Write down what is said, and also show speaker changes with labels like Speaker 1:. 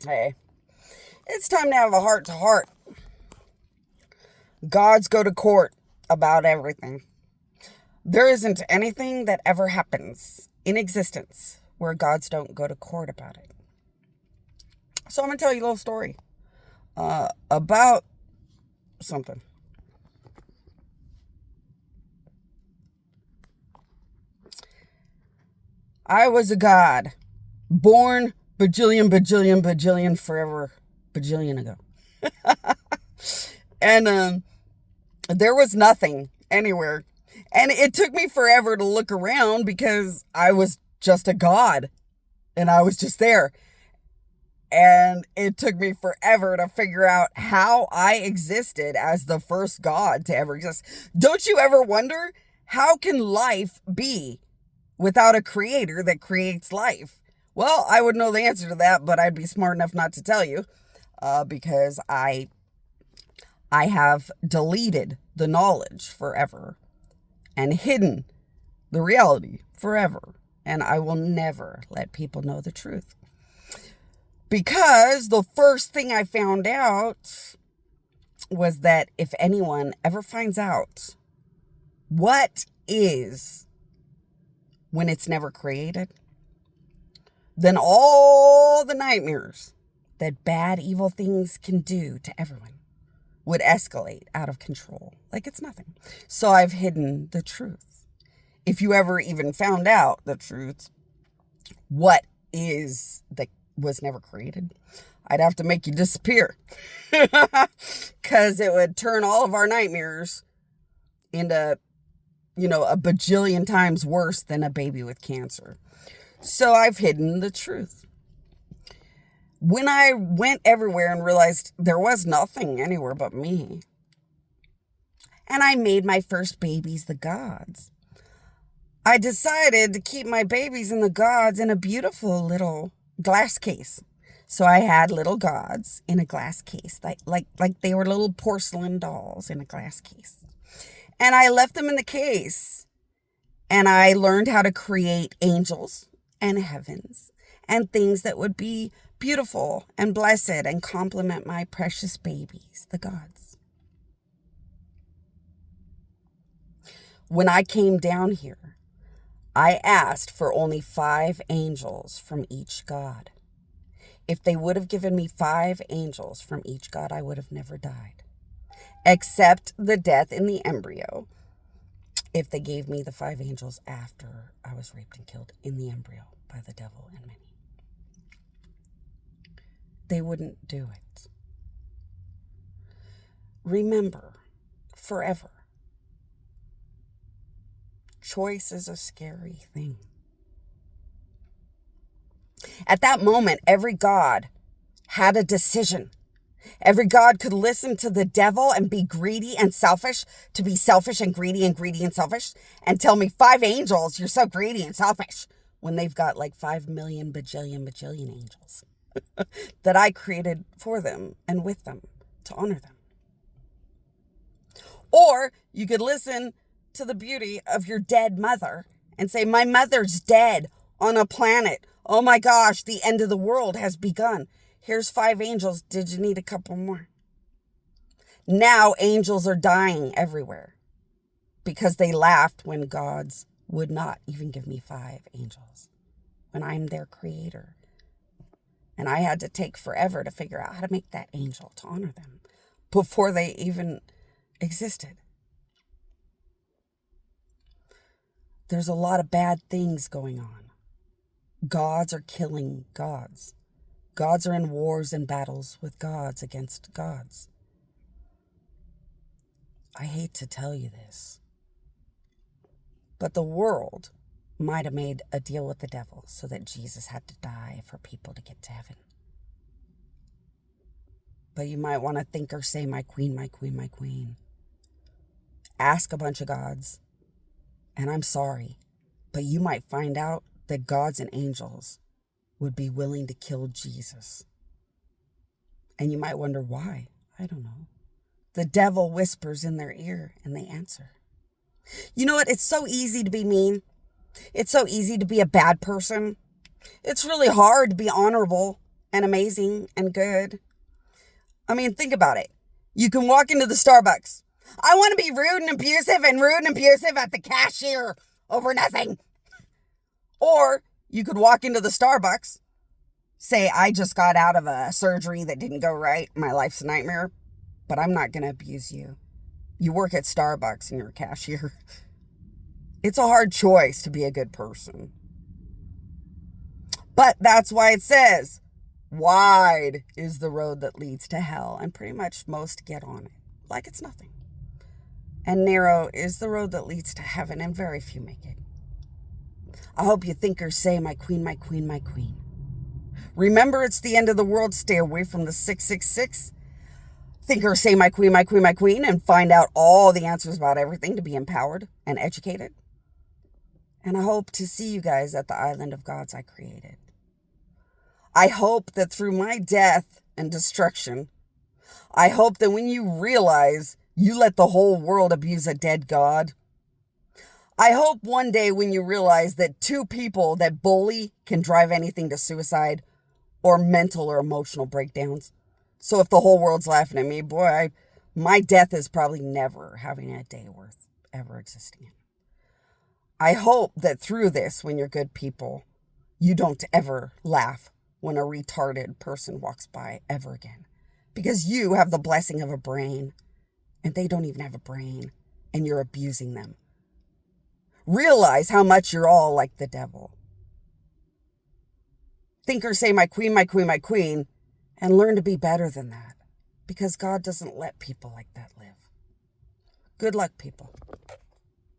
Speaker 1: Hey, it's time to have a heart to heart. Gods go to court about everything. There isn't anything that ever happens in existence where gods don't go to court about it. So I'm going to tell you a little story about something. I was a god, born bajillion forever bajillion ago. And there was nothing anywhere. And it took me forever to look around because I was just a god and I was just there. And it took me forever to figure out how I existed as the first god to ever exist. Don't you ever wonder, how can life be without a creator that creates life? Well, I would know the answer to that, but I'd be smart enough not to tell you because I have deleted the knowledge forever and hidden the reality forever. And I will never let people know the truth. Because the first thing I found out was that if anyone ever finds out what is when it's never created, then all the nightmares that bad, evil things can do to everyone would escalate out of control like it's nothing. So I've hidden the truth. If you ever even found out the truth, what is that was never created, I'd have to make you disappear because it would turn all of our nightmares into, a bajillion times worse than a baby with cancer. So I've hidden the truth. When I went everywhere and realized there was nothing anywhere but me, and I made my first babies the gods, I decided to keep my babies and the gods in a beautiful little glass case. So I had little gods in a glass case, like they were little porcelain dolls in a glass case. And I left them in the case, and I learned how to create angels and heavens and things that would be beautiful and blessed and complement my precious babies, the gods. When I came down here, I asked for only 5 angels from each god. If they would have given me 5 angels from each god, I would have never died. Except the death in the embryo. If they gave me the 5 angels after I was raped and killed in the embryo by the devil and many. They wouldn't do it. Remember, forever, choice is a scary thing. At that moment, every god had a decision. Every god could listen to the devil and be greedy and selfish, to be selfish and greedy and selfish, and tell me 5 angels, you're so greedy and selfish, when they've got like 5 million bajillion angels that I created for them and with them to honor them. Or you could listen to the beauty of your dead mother and say, my mother's dead on a planet. Oh my gosh, the end of the world has begun. Here's 5 angels. Did you need a couple more? Now angels are dying everywhere because they laughed when gods would not even give me 5 angels when I'm their creator. And I had to take forever to figure out how to make that angel to honor them before they even existed. There's a lot of bad things going on. Gods are killing gods. Gods are in wars and battles with gods against gods. I hate to tell you this, but the world might have made a deal with the devil so that Jesus had to die for people to get to heaven. But you might want to think or say, my queen, my queen, my queen. Ask a bunch of gods, and I'm sorry, but you might find out that gods and angels would be willing to kill Jesus. And you might wonder why. I don't know. The devil whispers in their ear and they answer. You know what? It's so easy to be mean. It's so easy to be a bad person. It's really hard to be honorable. and amazing and good. I mean, think about it. You can walk into the Starbucks. I want to be rude and abusive at the cashier over nothing. Or you could walk into the Starbucks, say, I just got out of a surgery that didn't go right. My life's a nightmare, but I'm not going to abuse you. You work at Starbucks and you're a cashier. It's a hard choice to be a good person. But that's why it says, wide is the road that leads to hell, and pretty much most get on it like it's nothing. And narrow is the road that leads to heaven, and very few make it. I hope you thinkers say, my queen, my queen, my queen. Remember, it's the end of the world. Stay away from the 666. Thinkers say, my queen, my queen, my queen, and find out all the answers about everything to be empowered and educated. And I hope to see you guys at the island of gods I created. I hope that through my death and destruction, I hope that when you realize you let the whole world abuse a dead God, I hope one day when you realize that two people that bully can drive anything to suicide or mental or emotional breakdowns. So if the whole world's laughing at me, boy, my death is probably never having a day worth ever existing in. I hope that through this, when you're good people, you don't ever laugh when a retarded person walks by ever again. Because you have the blessing of a brain, and they don't even have a brain, and you're abusing them. Realize how much you're all like the devil. Thinkers say, my queen, my queen, my queen, and learn to be better than that, because God doesn't let people like that live. Good luck, people.